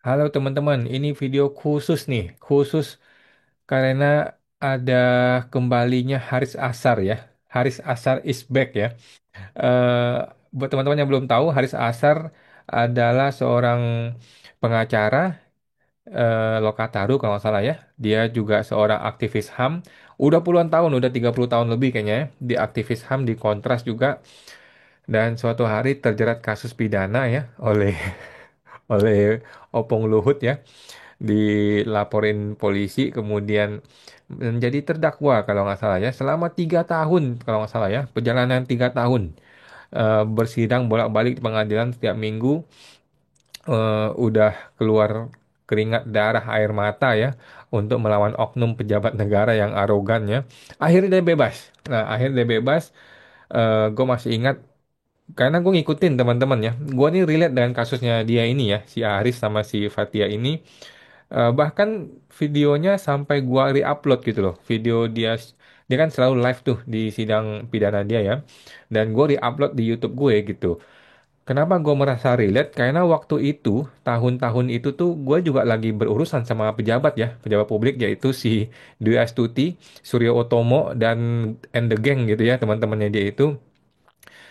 Halo teman-teman, ini video khusus nih, khusus karena ada kembalinya Haris Ashar ya. Haris Ashar is back ya. Eh, Buat teman-teman yang belum tahu, Haris Ashar adalah seorang pengacara Lokataru kalau nggak salah ya. Dia juga seorang aktivis HAM. Udah puluhan tahun, udah 30 tahun lebih kayaknya ya. Di aktivis HAM di Kontras juga. Dan suatu hari terjerat kasus pidana ya oleh oleh Opung Luhut ya, dilaporin polisi kemudian menjadi terdakwa kalau nggak salah ya selama 3 tahun kalau nggak salah ya, perjalanan 3 tahun. Bersidang bolak-balik di pengadilan setiap minggu. Udah keluar keringat darah air mata ya untuk melawan oknum pejabat negara yang arogan ya. Akhirnya dia bebas. Nah, akhirnya dia bebas. Gue masih ingat karena gue ngikutin teman-teman ya. Gue nih relate dengan kasusnya dia ini ya, si Aris sama si Fatia ini. Bahkan videonya sampai gua re-upload gitu loh. Video dia kan selalu live tuh di sidang pidana dia ya. Dan gua re-upload di YouTube gue gitu. Kenapa gue merasa relate? Karena waktu itu, tahun-tahun itu tuh gue juga lagi berurusan sama pejabat ya, pejabat publik yaitu si Dwi Astuti, Suryo Utomo, dan and the gang gitu ya, teman-temannya dia itu.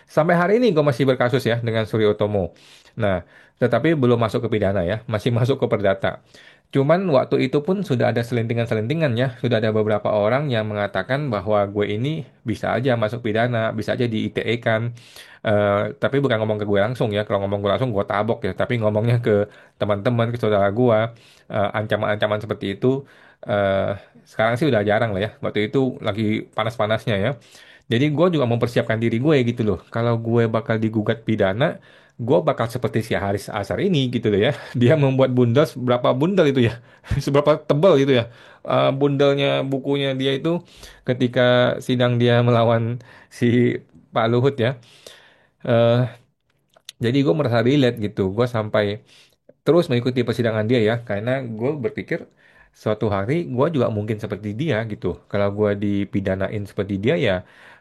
Sampai hari ini gue masih berkasus ya dengan Suryo Utomo. Nah, tetapi belum masuk ke pidana ya, masih masuk ke perdata. Cuman waktu itu pun sudah ada selentingan-selentingan ya, sudah ada beberapa orang yang mengatakan bahwa gue ini bisa aja masuk pidana, bisa aja di ITE kan. Tapi bukan ngomong ke gue langsung ya, kalau ngomong gue langsung gue tabok ya, tapi ngomongnya ke teman-teman, ke saudara gue, ancaman-ancaman seperti itu. eh, Sekarang sih udah jarang lah ya, waktu itu lagi panas-panasnya ya. Jadi gue juga mempersiapkan diri gue gitu loh. Kalau gue bakal digugat pidana, gue bakal seperti si Haris Asar ini gitu loh ya. Dia membuat bundel berapa bundel itu ya, seberapa tebal gitu ya. Bundelnya bukunya dia itu ketika sidang dia melawan si Pak Luhut ya. Eh, jadi gue merasa relate gitu. Gue sampai terus mengikuti persidangan dia ya, karena gue berpikir suatu hari gue juga mungkin seperti dia gitu. Kalau gue dipidanain seperti dia ya,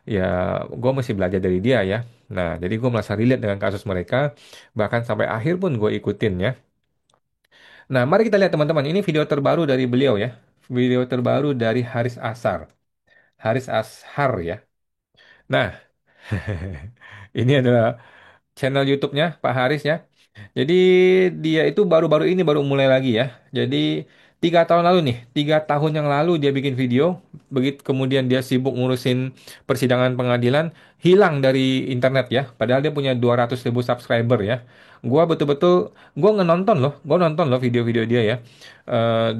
ya gue mesti belajar dari dia ya. Nah, jadi gue merasa relate dengan kasus mereka, bahkan sampai akhir pun gue ikutin ya. Nah, mari kita lihat teman-teman, ini video terbaru dari beliau ya. Video terbaru dari Haris Ashar. Haris Ashar ya. Nah, ini adalah channel YouTube-nya Pak Haris ya. Jadi dia itu baru-baru ini baru mulai lagi ya. Jadi 3 tahun lalu nih, 3 tahun yang lalu dia bikin video. Begitu kemudian dia sibuk ngurusin persidangan pengadilan, hilang dari internet ya. Padahal dia punya 200 ribu subscriber ya. Gua betul-betul, gua ngenonton loh, gua nonton loh video-video dia ya.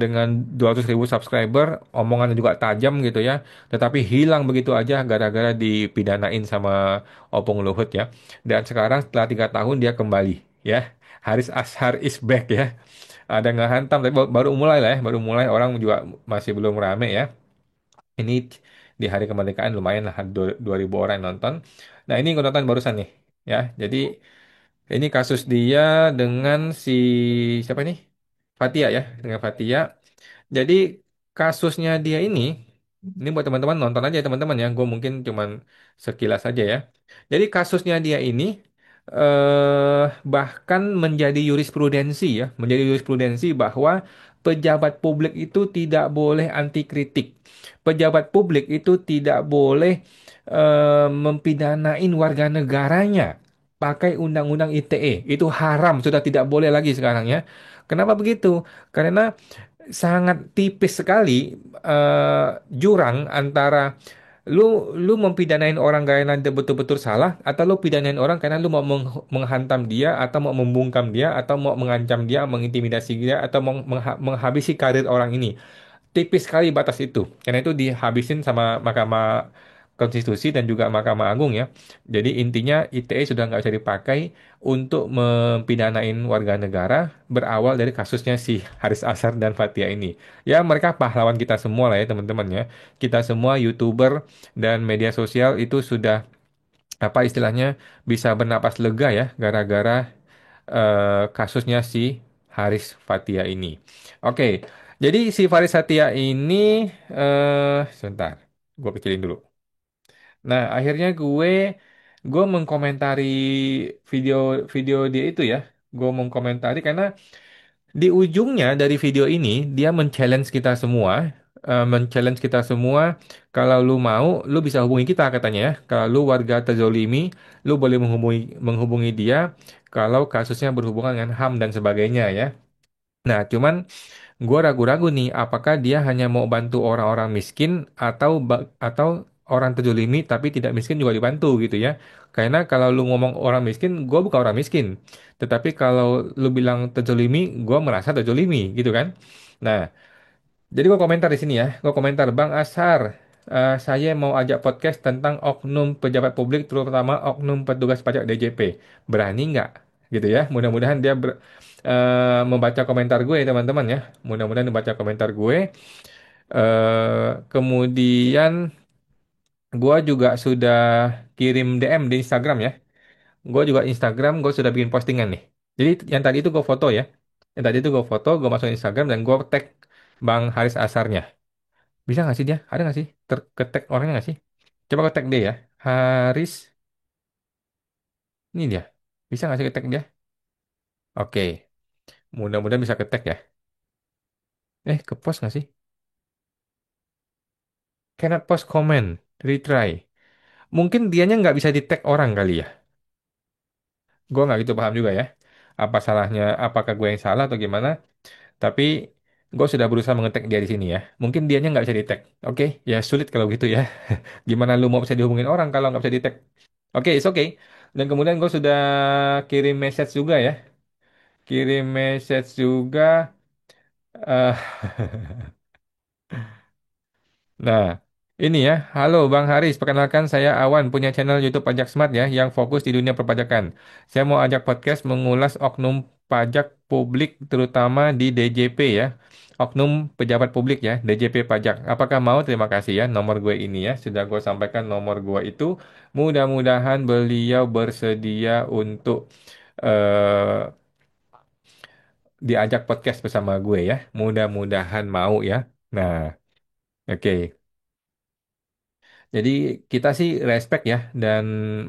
Dengan 200 ribu subscriber, omongannya juga tajam gitu ya. Tetapi hilang begitu aja gara-gara dipidanain sama Opung Luhut ya. Dan sekarang setelah 3 tahun dia kembali ya. Haris Ashar is back ya. Ada ngehantam tapi baru mulai lah ya, baru mulai orang juga masih belum rame ya. Ini di hari kemerdekaan lumayan lah 2000 orang yang nonton. Nah, ini gue nonton barusan nih ya. Jadi ini kasus dia dengan si siapa ini? Fatia ya, dengan Fatia. Jadi kasusnya dia ini buat teman-teman nonton aja ya teman-teman ya. Gue mungkin cuman sekilas aja ya. Jadi kasusnya dia ini bahkan menjadi jurisprudensi ya, menjadi jurisprudensi bahwa pejabat publik itu tidak boleh anti kritik. Pejabat publik itu tidak boleh mempidanain warga negaranya pakai undang-undang ITE. Itu haram, sudah tidak boleh lagi sekarang ya. Kenapa begitu? Karena sangat tipis sekali jurang antara lu mempidanain orang karena dia betul-betul salah atau lu pidanain orang karena lu mau menghantam dia atau mau membungkam dia atau mau mengancam dia, mengintimidasi dia atau mau menghabisi karir orang ini. Tipis sekali batas itu. Karena itu dihabisin sama Mahkamah Konstitusi dan juga Mahkamah Agung ya. Jadi intinya ITE sudah nggak bisa dipakai untuk mempidanain warga negara berawal dari kasusnya si Haris Ashar dan Fathia ini. Ya mereka pahlawan kita semua lah ya teman-teman ya. Kita semua YouTuber dan media sosial itu sudah apa istilahnya bisa bernapas lega ya gara-gara kasusnya si Haris Fathia ini. Oke, jadi si Faris Fathia ini sebentar, gue kecilin dulu. Nah, akhirnya gue mengkomentari video video dia itu ya. Gue mengkomentari karena Di ujungnya dari video ini dia men-challenge kita semua, men-challenge kita semua. Kalau lu mau, lu bisa hubungi kita katanya ya. Kalau lu warga terzolimi, lu boleh menghubungi dia kalau kasusnya berhubungan dengan HAM dan sebagainya ya. Nah, cuman gue ragu-ragu nih, apakah dia hanya mau bantu orang-orang miskin atau orang terzolimi tapi tidak miskin juga dibantu gitu ya. Karena kalau lu ngomong orang miskin, gue bukan orang miskin. Tetapi kalau lu bilang terzolimi, gue merasa terzolimi gitu kan. Nah, jadi gue komentar di sini ya, gue komentar Bang Ashar, saya mau ajak podcast tentang oknum pejabat publik, terutama oknum petugas pajak DJP. Berani nggak? Gitu ya. Mudah-mudahan dia membaca komentar gue ya teman-teman ya. Mudah-mudahan membaca komentar gue. Kemudian gue juga sudah kirim DM di Instagram ya. Gue juga Instagram, gue sudah bikin postingan nih. Jadi yang tadi itu gue foto ya. Yang tadi itu gue foto, gue masuk Instagram dan gue tag Bang Haris Asarnya. Bisa nggak sih dia? Ada nggak sih? Terketek orangnya nggak sih? Coba ke tag dia ya. Haris, ini dia. Bisa nggak sih ke tag dia? Oke, mudah-mudahan bisa ke tag ya. Ke post nggak sih? Cannot post comment. Retry. Mungkin dianya nggak bisa di tag orang kali ya. Gue nggak gitu paham juga ya. Apa salahnya? Apakah gue yang salah atau gimana? Tapi gue sudah berusaha mengetek dia di sini ya. Mungkin dianya nggak bisa di tag. Oke, ya sulit kalau gitu ya. Gimana lu mau bisa dihubungin orang kalau nggak bisa di tag? Oke, it's okay. Dan kemudian gue sudah kirim message juga ya. Kirim message juga. eh nah, ini ya. Halo Bang Haris, perkenalkan saya Awan, punya channel YouTube Pajak Smart ya, yang fokus di dunia perpajakan. Saya mau ajak podcast mengulas oknum pajak publik, terutama di DJP ya. Oknum pejabat publik ya, DJP pajak. Apakah mau? Terima kasih ya. Nomor gue ini ya, sudah gue sampaikan nomor gue itu. Mudah-mudahan beliau bersedia untuk eh, diajak podcast bersama gue ya. Mudah-mudahan mau ya. Nah, oke. Jadi kita sih respect ya dan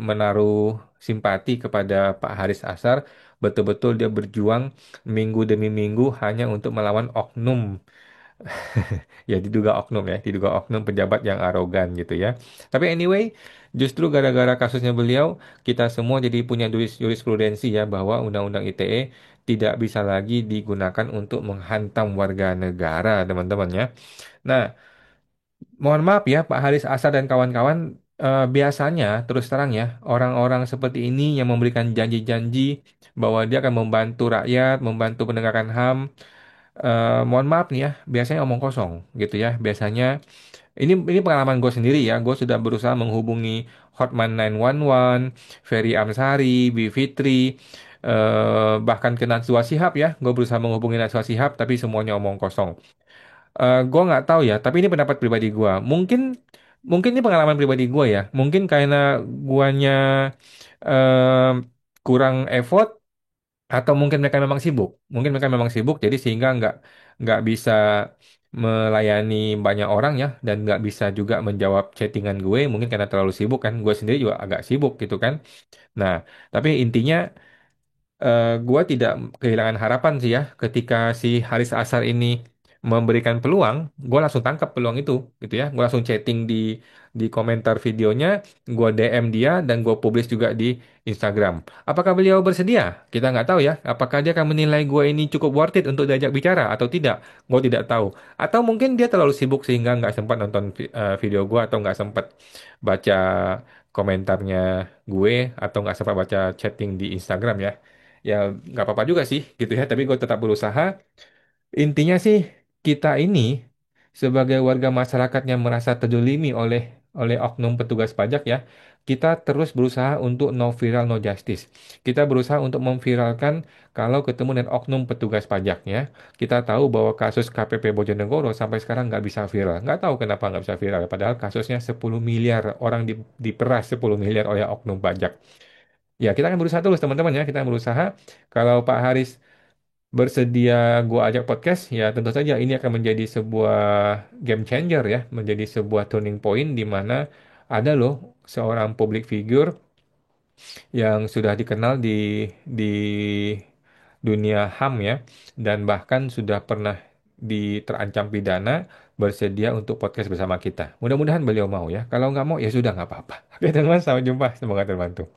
menaruh simpati kepada Pak Haris Asar. Betul-betul dia berjuang minggu demi minggu hanya untuk melawan oknum. Ya diduga oknum ya, diduga oknum pejabat yang arogan gitu ya. Tapi anyway, justru gara-gara kasusnya beliau, kita semua jadi punya jurisprudensi ya bahwa Undang-Undang ITE tidak bisa lagi digunakan untuk menghantam warga negara, teman-teman ya. Nah, mohon maaf ya Pak Haris Asar dan kawan-kawan, biasanya terus terang ya, orang-orang seperti ini yang memberikan janji-janji bahwa dia akan membantu rakyat, membantu penegakan HAM, mohon maaf nih ya, biasanya omong kosong gitu ya. Biasanya ini pengalaman gue sendiri ya. Gue sudah berusaha menghubungi Hotman 911, Ferry Amsari, Bi Fitri, bahkan ke Najwa Shihab ya. Gue berusaha menghubungi Najwa Shihab, tapi semuanya omong kosong. Gue nggak tahu ya, tapi ini pendapat pribadi gue. Mungkin mungkin ini pengalaman pribadi gue ya. Mungkin karena guanya eh, kurang effort atau mungkin mereka memang sibuk. Mungkin mereka memang sibuk, jadi sehingga nggak bisa melayani banyak orang ya, dan nggak bisa juga menjawab chattingan gue. Mungkin karena terlalu sibuk kan. Gue sendiri juga agak sibuk gitu kan. Nah, tapi intinya gua tidak kehilangan harapan sih ya ketika si Haris Asar ini memberikan peluang, gua langsung tangkap peluang itu gitu ya. Gua langsung chatting di komentar videonya, gua DM dia dan gua publish juga di Instagram. Apakah beliau bersedia? Kita nggak tahu ya. Apakah dia akan menilai gua ini cukup worth it untuk diajak bicara atau tidak? Gua tidak tahu. Atau mungkin dia terlalu sibuk sehingga nggak sempat nonton video gua atau nggak sempat baca komentarnya gue atau nggak sempat baca chatting di Instagram ya. Ya nggak apa-apa juga sih gitu ya, tapi gue tetap berusaha. Intinya sih kita ini sebagai warga masyarakat yang merasa terzolimi oleh oleh oknum petugas pajak ya, kita terus berusaha untuk no viral no justice. Kita berusaha untuk memviralkan kalau ketemu dengan oknum petugas pajak ya. Kita tahu bahwa kasus KPP Bojonegoro sampai sekarang nggak bisa viral. Nggak tahu kenapa nggak bisa viral, padahal kasusnya 10 miliar, orang diperas 10 miliar oleh oknum pajak. Ya, kita akan berusaha terus teman-teman ya. Kita akan berusaha. Kalau Pak Haris bersedia gua ajak podcast, ya tentu saja ini akan menjadi sebuah game changer ya, menjadi sebuah turning point di mana ada loh seorang public figure yang sudah dikenal di dunia HAM ya, dan bahkan sudah pernah terancam pidana bersedia untuk podcast bersama kita. Mudah-mudahan beliau mau ya. Kalau nggak mau ya sudah nggak apa-apa. Oke teman-teman, sampai jumpa. Semoga terbantu.